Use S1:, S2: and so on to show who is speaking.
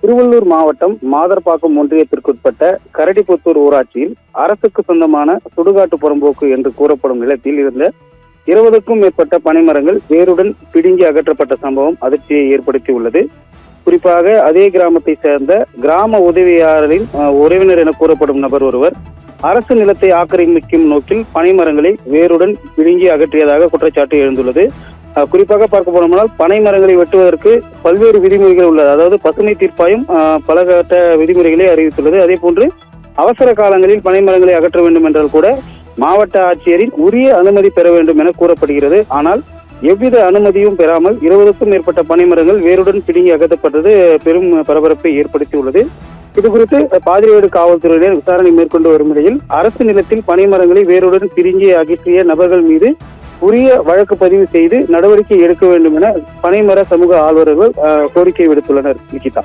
S1: திருவள்ளூர் மாவட்டம் மாதர்பாக்கம் ஒன்றியத்திற்குட்பட்ட கரடிப்புத்தூர் ஊராட்சியில் அரசுக்கு சொந்தமான சுடுகாட்டு புறம்போக்கு என்று கூறப்படும் நிலத்தில் இருந்த 20க்கும் மேற்பட்ட பனைமரங்கள் வேருடன் பிடுங்கி அகற்றப்பட்ட சம்பவம் அதிர்ச்சியை ஏற்படுத்தியுள்ளது. குறிப்பாக அதே கிராமத்தை சேர்ந்த கிராம உதவியாளரின் உறவினர் என கூறப்படும் நபர் ஒருவர் அரசு நிலத்தை ஆக்கிரமிக்கும் நோக்கில் பனைமரங்களை வேருடன் பிடுங்கி அகற்றியதாக குற்றச்சாட்டு எழுந்துள்ளது. குறிப்பாக பார்க்க போனோம்னால் பனை மரங்களை வெட்டுவதற்கு பல்வேறு விதிமுறைகள் உள்ளது. அதாவது பசுமை தீர்ப்பாயம் பல கட்ட விதிமுறைகளை அறிவித்துள்ளது. அதே போன்று அவசர காலங்களில் பனை மரங்களை அகற்ற வேண்டும் என்றால் கூட மாவட்ட ஆட்சியரின் உரிய அனுமதி பெற வேண்டும் என கூறப்படுகிறது. ஆனால் எவ்வித அனுமதியும் பெறாமல் 20க்கும் மேற்பட்ட பனை மரங்கள் வேருடன் பிடுங்கி அகற்றப்பட்டது பெரும் பரபரப்பை ஏற்படுத்தியுள்ளது. இதுகுறித்து பாதிரிவேடு காவல்துறையினர் விசாரணை மேற்கொண்டு வரும் நிலையில் அரசு நிலத்தில் பனை மரங்களை வேருடன் பிடுங்கி அகற்றிய நபர்கள் மீது உரிய வழக்கு பதிவு செய்து நடவடிக்கை எடுக்க வேண்டும் என பனைமர சமூக ஆர்வலர்கள் கோரிக்கை விடுத்துள்ளனர். நிகிதா.